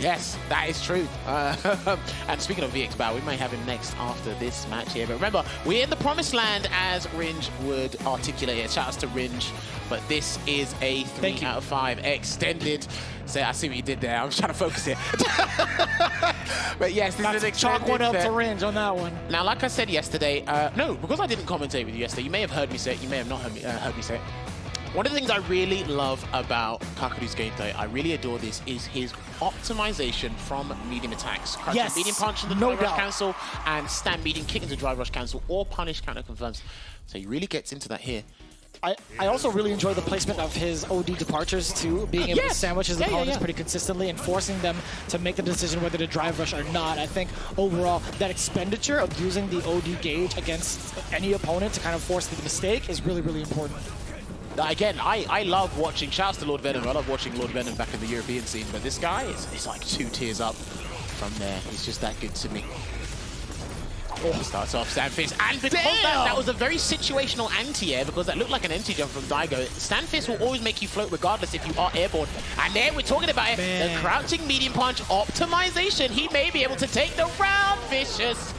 Yes, that is true. And speaking of VX Bow, we may have him next after this match here. But remember, we're in the promised land, as Ringe would articulate it. Shout outs to Ringe. But this is a 3 out of 5 extended. So I see what you did there. I was trying to focus here. But yes, this is an extended. Chalk one up to Ringe on that one. Now, like I said yesterday, no, because I didn't commentate with you yesterday, you may have heard me say it, you may have not heard me say it. One of the things I really love about KAKERU's gameplay, I really adore this, is his optimization from medium attacks. Yes, medium punch into drive rush cancel, and stand medium kick into drive rush cancel, or punish counter confirms. So he really gets into that here. I also really enjoy the placement of his OD departures too, being able to sandwich his opponents pretty consistently and forcing them to make the decision whether to drive rush or not. I think overall that expenditure of using the OD gauge against any opponent to kind of force the mistake is really, really important. Again, I love watching, shouts to Lord Venom, I love watching Lord Venom back in the European scene, but this guy is like 2 tiers up from there. He's just that good to me. Oh, starts off Standfist, and because that was a very situational anti-air, because that looked like an empty jump from Daigo. Standfist will always make you float regardless if you are airborne. And there we're talking about it, the crouching medium punch optimization. He may be able to take the round, Vicious.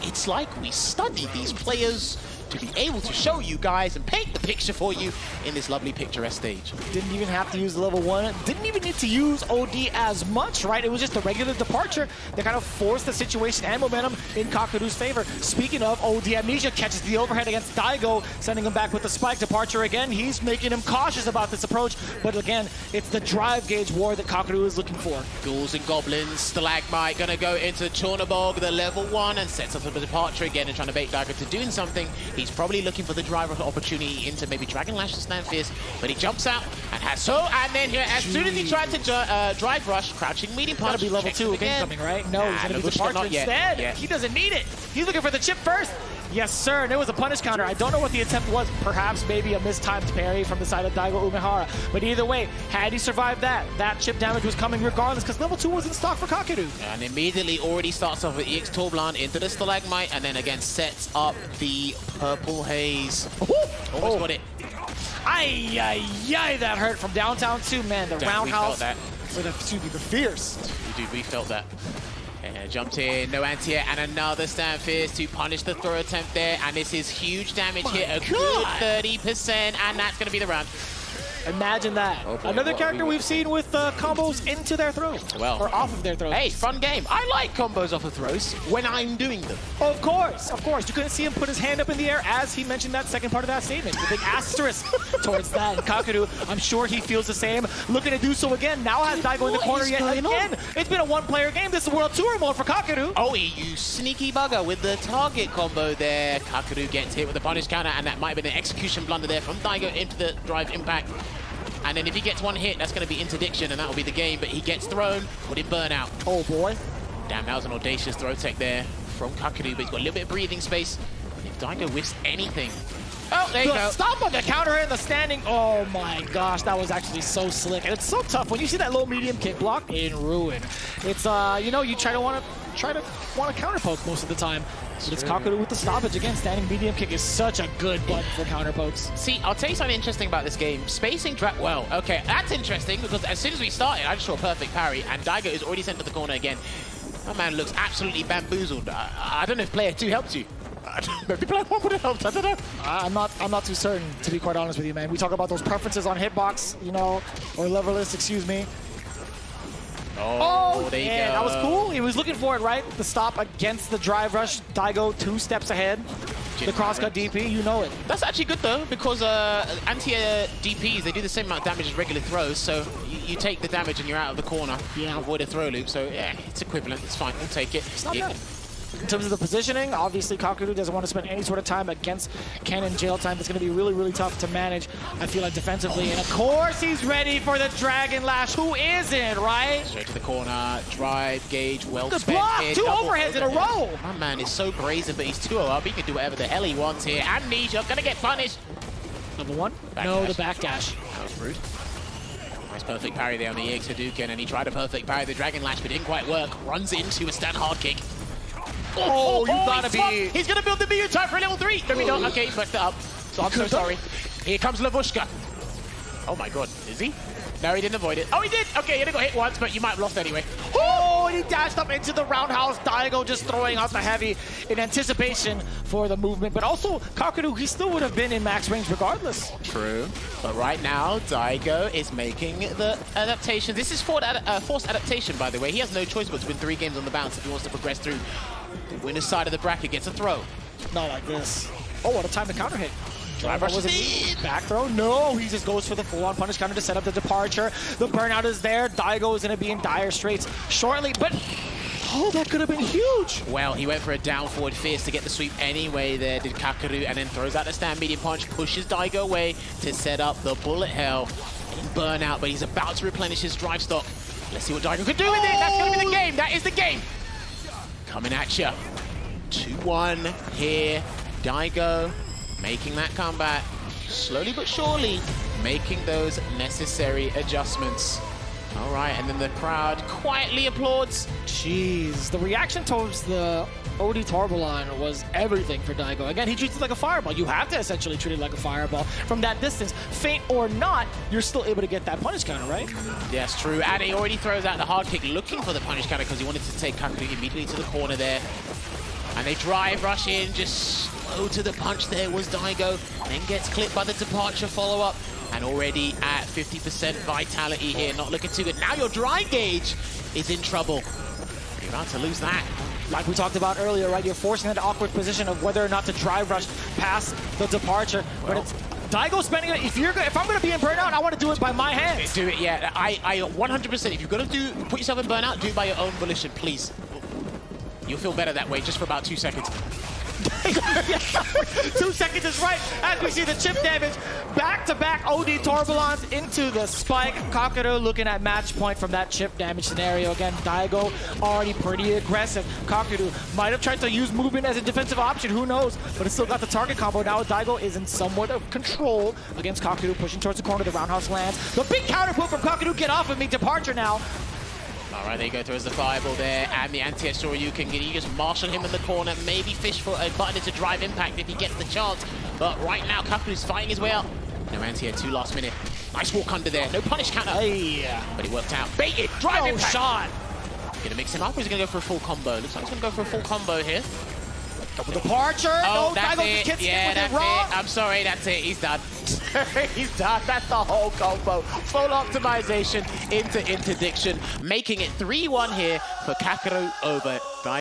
It's like we studied these players to be able to show you guys and paint the picture for you in this lovely picturesque stage. Didn't even have to use level 1. Didn't even need to use OD as much, right? It was just a regular departure that kind of forced the situation and momentum in KAKERU's favor. Speaking of, OD Amnesia catches the overhead against Daigo, sending him back with the spike departure again. He's making him cautious about this approach, but again, it's the drive gauge war that KAKERU is looking for. Ghouls and Goblins, Stalagmite gonna go into Chornabog, the level 1, and sets up a departure again and trying to bait Daigo to doing something. He's probably looking for the driver opportunity into maybe Dragon Lash to stand fierce, but he jumps out and has and then here, as soon as he tried to drive rush, crouching medium punch. Gotta be level 2 again coming, right? No, he's gonna be departure instead. He doesn't need it. He's looking for the chip first. Yes, sir, and it was a punish counter. I don't know what the attempt was. Perhaps maybe a mistimed parry from the side of Daigo Umehara. But either way, had he survived that chip damage was coming regardless, because level 2 was in stock for KAKERU. And immediately already starts off with EX Torblan into the Stalagmite, and then again sets up the Purple Haze. Almost got it. Ay, that hurt from downtown too, man. The roundhouse for the fierce. We felt that. Jumped in, no anti-air, and another stand fierce to punish the throw attempt there. And this is huge damage here, a good 30%, and that's going to be the round. Imagine that. Another character we've seen with combos into their throws. Or off of their throws. Hey, fun game. I like combos off of throws when I'm doing them. Of course. You couldn't see him put his hand up in the air as he mentioned that second part of that statement. The big asterisk towards that. And KAKERU, I'm sure he feels the same. Looking to do so again. Now has Daigo in the corner yet again. It's been a one-player game. This is World Tour mode for KAKERU. Oh, you sneaky bugger with the target combo there. KAKERU gets hit with the punish counter, and that might have been an execution blunder there from Daigo into the drive impact. And then if he gets one hit, that's going to be interdiction, and that will be the game. But he gets thrown, would it burn out? Oh, boy. Damn, that was an audacious throw tech there from KAKERU, but he's got a little bit of breathing space. And if Daigo whiffs anything... Oh, there you go. Stop on the counter and the standing. Oh, my gosh. That was actually so slick. And it's so tough. When you see that low-medium kick block in ruin, it's, you know, you try to want to counter poke most of the time. But it's KAKERU with the stoppage. Again, standing medium kick is such a good button for counter pokes. See, I'll tell you something interesting about this game. Spacing well, okay, that's interesting because as soon as we started, I just saw a perfect parry, and Daigo is already sent to the corner again. That man looks absolutely bamboozled. I don't know if player 2 helped you. Maybe player 1 would have helped, I don't know. I'm not too certain, to be quite honest with you, man. We talk about those preferences on hitbox, you know, or lever list, excuse me. Oh, there you go. That was cool. He was looking for it, right? The stop against the drive rush. Daigo 2 steps ahead. The crosscut DP, you know it. That's actually good though, because anti-air DPs, they do the same amount of damage as regular throws, so you take the damage and you're out of the corner. Avoid a throw loop, so yeah, it's equivalent. It's fine, we'll take it. It's not bad. In terms of the positioning, obviously KAKERU doesn't want to spend any sort of time against Cannon jail time. It's going to be really, really tough to manage, I feel like, defensively. And of course, he's ready for the Dragon Lash. Who isn't, right? Straight to the corner, drive, gauge, well spent. The block, 2 overheads in a row. My man is so brazen, but he's 2-0 up. He can do whatever the hell he wants here. Amnesia, gonna get punished. Number 1? No, the backdash. That was rude. Nice perfect parry there on the EX Hadouken, and he tried a perfect parry the Dragon Lash, but didn't quite work. Runs into a stand hard kick. Oh, you gotta be... He's gonna build the Miyu type for level 3. No, we don't. Okay, he fucked it up. So I'm so sorry. Here comes Lavushka. Oh my god, is he? No, he didn't avoid it. Oh, he did. Okay, he only got hit once, but you might have lost anyway. Oh, and he dashed up into the roundhouse. Daigo just throwing out the heavy in anticipation for the movement. But also, KAKERU, he still would have been in max range regardless. True. But right now, Daigo is making the adaptation. This is forced adaptation, by the way. He has no choice but to win 3 games on the bounce if he wants to progress through. The winner's side of the bracket gets a throw. Not like this. Oh, what a time to counter hit. Drive rush back throw? No, he just goes for the full-on punish counter to set up the departure. The burnout is there. Daigo is going to be in dire straits shortly, but oh, that could have been huge. Well, he went for a down forward fierce to get the sweep anyway there, did KAKERU, and then throws out the stand medium punch, pushes Daigo away to set up the bullet hell in burnout, but he's about to replenish his drive stock. Let's see what Daigo can do with it. That's going to be the game. That is the game. Coming at you. 2-1 here. Daigo making that comeback, slowly but surely making those necessary adjustments. All right, and then the crowd quietly applauds. Jeez, the reaction towards the OD Torbalon was everything for Daigo. Again, he treats it like a fireball. You have to essentially treat it like a fireball. From that distance, feint or not, you're still able to get that punish counter, right? Yes, true. And he already throws out the hard kick looking for the punish counter because he wanted to take KAKERU immediately to the corner there. And they drive, rush in, just slow to the punch there was Daigo. Then gets clipped by the departure follow-up. And already at 50% vitality here, not looking too good. Now your dry gauge is in trouble. You're about to lose that. Like we talked about earlier, right? You're forcing that awkward position of whether or not to drive rush past the departure. Well, but it's Daigo spending it. If I'm going to be in burnout, I want to do it by my hands. Do it, yeah. I 100%. If you're going to put yourself in burnout, do it by your own volition, please. You'll feel better that way just for about 2 seconds. 2 seconds is right as we see the chip damage. Back-to-back OD Torbalons into the spike. KAKERU looking at match point from that chip damage scenario. Again, Daigo already pretty aggressive. KAKERU might have tried to use movement as a defensive option, who knows, but it's still got the target combo. Now Daigo is in somewhat of control against KAKERU, pushing towards the corner. The roundhouse lands. The big counter pull from KAKERU. Get off of me. Departure now. All right, there you go, throws the fireball there, and the anti-air Shoryuken. You just marshal him in the corner, maybe fish for a button into drive impact if he gets the chance. But right now, KAKERU's fighting his way out. No anti-air, 2 last minute. Nice walk under there, no punish counter. Hey. But he worked out. Baited, drive impact. Shot. Gonna mix him up, or is he gonna go for a full combo? Looks like he's gonna go for a full combo here. Double departure. Oh, no, that's Daigo it. just Yeah, that's it. I'm sorry, that's it. He's done. He's done. That's the whole combo. Full optimization into interdiction, making it 3-1 here for KAKERU over Daigo.